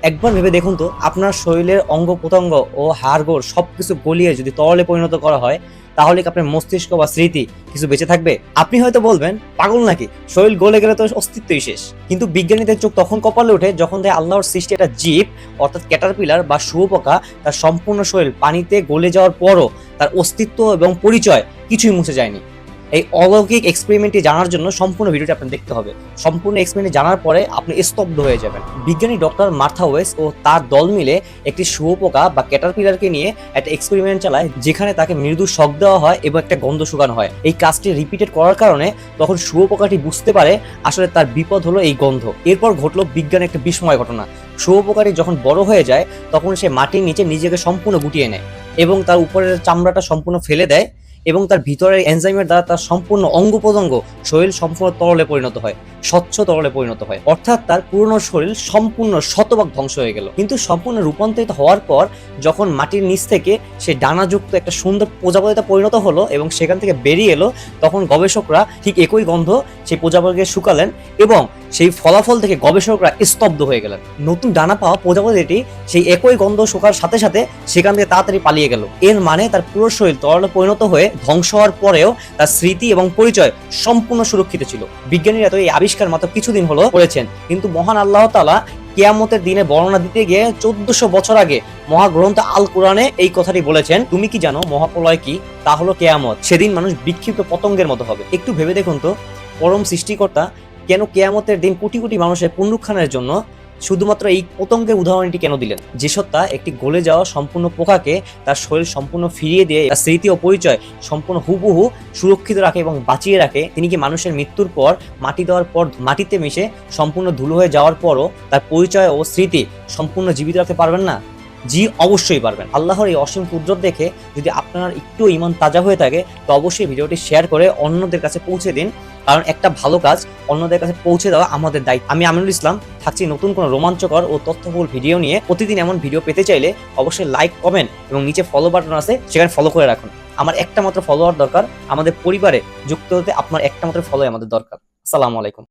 একবার ভেবে দেখুন তো, আপনার শরীরের অঙ্গ-প্রত্যঙ্গ ও হাড়-গোড় সবকিছু গলিয়ে যদি তরলে পরিণত করা হয়, তাহলে কি আপনার মস্তিষ্ক বা স্মৃতি কিছু বেঁচে থাকবে? আপনি হয়তো বলবেন, পাগল নাকি? শরীর গলে গেলে তো অস্তিত্বই শেষ। কিন্তু বিজ্ঞানীদের চোখ তখন কপালে ওঠে যখন দেখে আল্লাহর সৃষ্টি একটা জীব, অর্থাৎ ক্যাটারপিলার বা শুঁয়োপোকা তার সম্পূর্ণ শরীর পানিতে গলে যাওয়ার পরও তার অস্তিত্ব এবং পরিচয় কিছুই মুছে যায়নি। এই অলৌকিক এক্সপেরিমেন্টটি জানার জন্য সম্পূর্ণ ভিডিওটি আপনার দেখতে হবে। সম্পূর্ণ এক্সপেরিমেন্ট জানার পরে আপনি স্তব্ধ হয়ে যাবেন। বিজ্ঞানী ডক্টর মার্থা ওয়েস ও তার দল মিলে একটি শুঁয়োপোকা বা ক্যাটারপিলারকে নিয়ে একটা এক্সপেরিমেন্ট চালায়, যেখানে তাকে মৃদু শক দেওয়া হয় এবং একটা গন্ধ শুকানো হয়। এই কাজটি রিপিটেড করার কারণে তখন শুঁয়োপোকাটি বুঝতে পারে আসলে তার বিপদ হলো এই গন্ধ। এরপর ঘটলো বিজ্ঞানের একটা বিস্ময় ঘটনা। শুঁয়োপোকাটি যখন বড় হয়ে যায় তখন সে মাটির নিচে নিজেকে সম্পূর্ণ গুটিয়ে নেয় এবং তার উপরের চামড়াটা সম্পূর্ণ ফেলে দেয় এবং তার ভিতরের এনজাইমের দ্বারা তার সম্পূর্ণ অঙ্গ-প্রত্যঙ্গ, শরীর সম্পূর্ণ তরলে পরিণত হয়, স্বচ্ছ তরলে পরিণত হয়। অর্থাৎ তার পুরনো শরীর সম্পূর্ণ শতভাগ ধ্বংস হয়ে গেল। কিন্তু সম্পূর্ণ রূপান্তরিত হওয়ার পর যখন মাটির নিচ থেকে সে ডানাযুক্ত একটা সুন্দর প্রজাপতিতে পরিণত হলো এবং সেখান থেকে বেরিয়ে এলো, তখন গবেষকরা ঠিক একই গন্ধ সেই প্রজাপতিকে শুকালেন এবং সেই ফলাফল থেকে গবেষকরা স্তব্ধ হয়ে গেলেন। নতুন ডানা পাওয়া প্রজাপতিটি সেই একই গন্ধ শোকার সাথে সাথে সেখান থেকে তাড়াতাড়ি পালিয়ে গেল। এর মানে তার পুরো শরীর তরলে পরিণত হয়ে ধ্বংস হওয়ার পরেও তার স্মৃতি এবং পরিচয় সম্পূর্ণ সুরক্ষিত ছিল। বিজ্ঞানীরা তো এই আবিষ্কার মাত্র কিছুদিন হলো করেছেন, কিন্তু মহান আল্লাহ তাআলা কিয়ামতের দিনে বর্ণনা দিতে গিয়ে 1400 বছর আগে মহাগ্রন্থ আল কোরআনে এই কথাটি বলেছেন। তুমি কি জানো মহাপ্রলয় কি? তা হলো কিয়ামত। সেদিন মানুষ বিক্ষিপ্ত পতঙ্গের মতো হবে। একটু ভেবে দেখুন তো, পরম সৃষ্টিকর্তা কেন কিয়ামতের দিন কোটি কোটি মানুষের পুনরুত্থানের জন্য শুধুমাত্র এই পতঙ্গের উদাহরণটি কেন দিলেন? যে সত্তা একটি গলে যাওয়া সম্পূর্ণ পোকাকে তার শরীর সম্পূর্ণ ফিরিয়ে দিয়ে তার স্মৃতি ও পরিচয় সম্পূর্ণ হুবহু সুরক্ষিত রাখে এবং বাঁচিয়ে রাখে, তিনি কি মানুষের মৃত্যুর পর মাটি দেওয়ার পর মাটিতে মিশে সম্পূর্ণ ধুলো হয়ে যাওয়ার পরও তার পরিচয় ও স্মৃতি সম্পূর্ণ জীবিত রাখতে পারবেন না? জি, অবশ্যই পারবেন। আল্লাহর এই অসীম কুদরত দেখে যদি আপনার একটু ঈমান তাজা হয়ে থাকে, তো অবশ্যই ভিডিওটি শেয়ার করে অন্যদের কাছে পৌঁছে দিন। কারণ একটা ভালো কাজ অন্যদের কাছে পৌঁছে দেওয়া আমাদের দায়িত্ব। আমি আমিনুল ইসলাম থাকছি নতুন কোনো রোমাঞ্চকর ও তথ্যবহুল ভিডিও নিয়ে। প্রতিদিন এমন ভিডিও পেতে চাইলে অবশ্যই লাইক, কমেন্ট এবং নিচে ফলো বাটন আছে, সেখানে ফলো করে রাখুন। আমার একটা মাত্র ফলোয়ার দরকার। আমাদের পরিবারে যুক্ত হতে আপনার একটা মাত্র ফলো আমাদের দরকার। আসসালামু আলাইকুম।